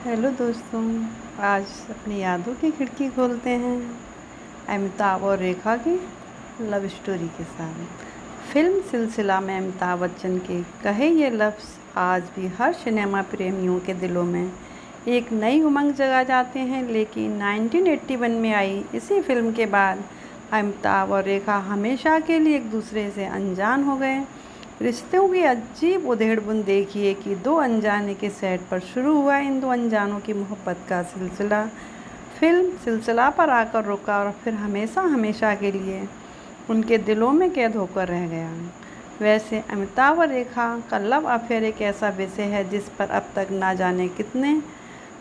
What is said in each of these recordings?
Hello दोस्तों। आज अपनी यादों की खिड़की खोलते हैं अमिताभ और रेखा की लव स्टोरी के साथ। फिल्म सिलसिला में अमिताभ बच्चन के कहे ये लफ्ज़ आज भी हर सिनेमा प्रेमियों के दिलों में एक नई उमंग जगा जाते हैं। लेकिन 1981 में आई इसी फिल्म के बाद अमिताभ और रेखा हमेशा के लिए एक दूसरे से अनजान हो गए। रिश्तों की अजीब उधेड़-बुन देखिए कि दो अनजाने के सेट पर शुरू हुआ इन दो अनजानों की मोहब्बत का सिलसिला फिल्म सिलसिला पर आकर रुका और फिर हमेशा हमेशा के लिए उनके दिलों में कैद होकर रह गया। वैसे अमिताभ और रेखा का लव अफेयर एक ऐसा विषय है जिस पर अब तक ना जाने कितने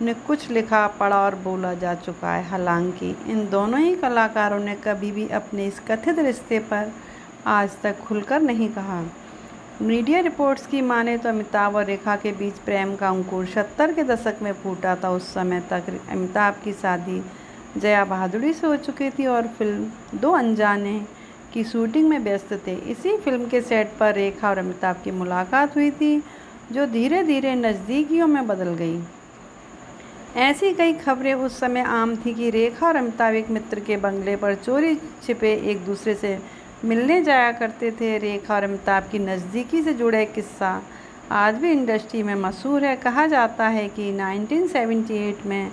ने कुछ लिखा, पढ़ा और बोला जा चुका है। हालांकि इन दोनों ही कलाकारों ने कभी भी अपने इस कथित रिश्ते पर आज तक खुलकर नहीं कहा। मीडिया रिपोर्ट्स की माने तो अमिताभ और रेखा के बीच प्रेम का अंकुर 70 के दशक में फूटा था। उस समय तक अमिताभ की शादी जया भादुड़ी से हो चुकी थी और फिल्म दो अनजाने की शूटिंग में व्यस्त थे। इसी फिल्म के सेट पर रेखा और अमिताभ की मुलाकात हुई थी, जो धीरे धीरे नज़दीकियों में बदल गई। ऐसी कई खबरें उस समय आम थी कि रेखा और अमिताभ एक मित्र के बंगले पर चोरी छिपे एक दूसरे से मिलने जाया करते थे। रेखा और अमिताभ की नज़दीकी से जुड़ा एक किस्सा आज भी इंडस्ट्री में मशहूर है। कहा जाता है कि 1978 में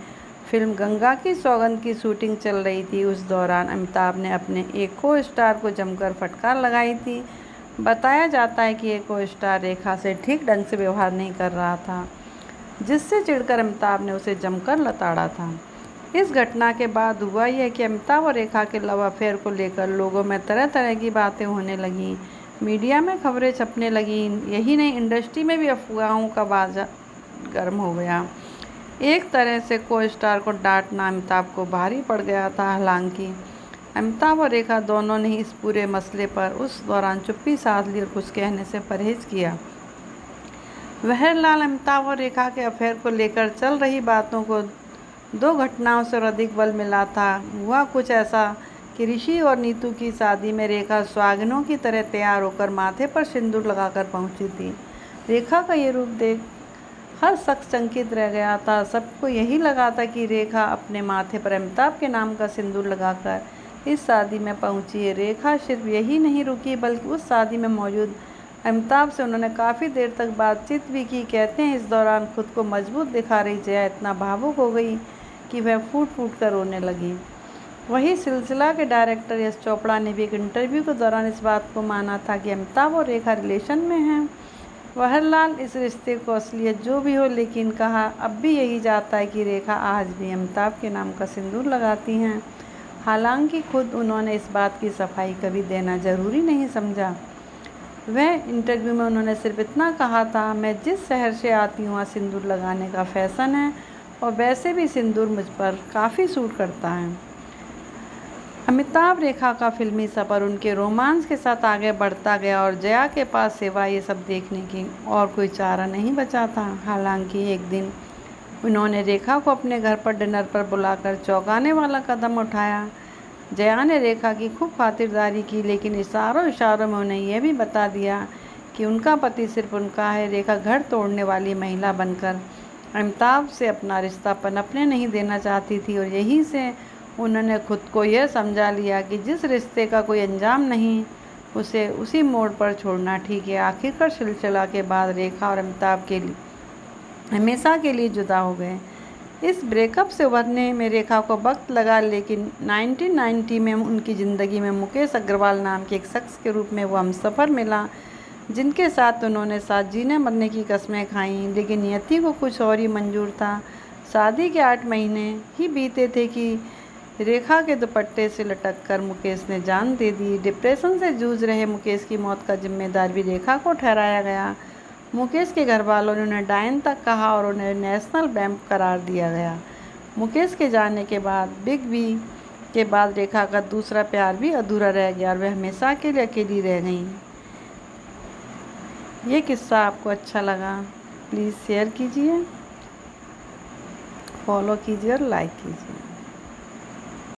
फिल्म गंगा की सौगंध की शूटिंग चल रही थी। उस दौरान अमिताभ ने अपने एक को स्टार को जमकर फटकार लगाई थी। बताया जाता है कि एक को स्टार रेखा से ठीक ढंग से व्यवहार नहीं कर रहा था, जिससे चिढ़कर अमिताभ ने उसे जमकर लताड़ा था। इस घटना के बाद हुआ यह कि अमिताभ और रेखा के लव अफेयर को लेकर लोगों में तरह तरह की बातें होने लगीं, मीडिया में खबरें छपने लगीं। यही नहीं, इंडस्ट्री में भी अफवाहों का बाजार गर्म हो गया। एक तरह से को स्टार को डांटना अमिताभ को भारी पड़ गया था। हालांकि अमिताभ और रेखा दोनों ने इस पूरे मसले पर उस दौरान चुप्पी साध ली और कुछ कहने से परहेज किया। बहरहाल अमिताभ और रेखा के अफेयर को लेकर चल रही बातों को दो घटनाओं से और अधिक बल मिला था। हुआ कुछ ऐसा कि ऋषि और नीतू की शादी में रेखा सुहागिनों की तरह तैयार होकर माथे पर सिंदूर लगाकर पहुंची थी। रेखा का ये रूप देख हर शख्स चकित रह गया था। सबको यही लगा था कि रेखा अपने माथे पर अमिताभ के नाम का सिंदूर लगाकर इस शादी में पहुंची है। रेखा सिर्फ यही नहीं रुकी बल्कि उस शादी में मौजूद अमिताभ से उन्होंने काफ़ी देर तक बातचीत भी की। कहते हैं इस दौरान खुद को मजबूत दिखा रही जया इतना भावुक हो गई कि वह फूट फूट कर रोने लगी। वही सिलसिला के डायरेक्टर यश चोपड़ा ने भी एक इंटरव्यू के दौरान इस बात को माना था कि अमिताभ और रेखा रिलेशन में हैं। बहरहाल इस रिश्ते को असलियत जो भी हो, लेकिन कहा अब भी यही जाता है कि रेखा आज भी अमिताभ के नाम का सिंदूर लगाती हैं। हालांकि खुद उन्होंने इस बात की सफाई कभी देना ज़रूरी नहीं समझा। वह इंटरव्यू में उन्होंने सिर्फ इतना कहा था, मैं जिस शहर से आती हूँ वहाँ सिंदूर लगाने का फैशन है और वैसे भी सिंदूर मुझ पर काफ़ी सूट करता है। अमिताभ रेखा का फिल्मी सफ़र उनके रोमांस के साथ आगे बढ़ता गया और जया के पास सिवाय ये सब देखने की और कोई चारा नहीं बचा था। हालांकि एक दिन उन्होंने रेखा को अपने घर पर डिनर पर बुलाकर चौंकाने वाला कदम उठाया। जया ने रेखा की खूब खातिरदारी की, लेकिन इशारों इशारों में उन्हें यह भी बता दिया कि उनका पति सिर्फ उनका है। रेखा घर तोड़ने वाली महिला बनकर अमिताभ से अपना रिश्ता पनपने नहीं देना चाहती थी और यहीं से उन्होंने खुद को यह समझा लिया कि जिस रिश्ते का कोई अंजाम नहीं, उसे उसी मोड़ पर छोड़ना ठीक है। आखिरकार सिलसिला के बाद रेखा और अमिताभ के लिए हमेशा के लिए जुदा हो गए। इस ब्रेकअप से उभरने में रेखा को वक्त लगा, लेकिन 1990 में उनकी ज़िंदगी में मुकेश अग्रवाल नाम के एक शख्स के रूप में वो हमसफ़र मिला, जिनके साथ उन्होंने साथ जीने मरने की कस्में खाईं। लेकिन नियति को कुछ और ही मंजूर था। शादी के 8 महीने ही बीते थे कि रेखा के दुपट्टे से लटककर मुकेश ने जान दे दी। डिप्रेशन से जूझ रहे मुकेश की मौत का जिम्मेदार भी रेखा को ठहराया गया। मुकेश के घर वालों ने उन्हें डायन तक कहा और उन्हें नेशनल वैम्प करार दिया गया। मुकेश के जाने के बाद बिग बी के बाद रेखा का दूसरा प्यार भी अधूरा रह गया और वह हमेशा के लिए अकेली रह गई। ये किस्सा आपको अच्छा लगा प्लीज़ शेयर कीजिए, फॉलो कीजिए और लाइक कीजिए।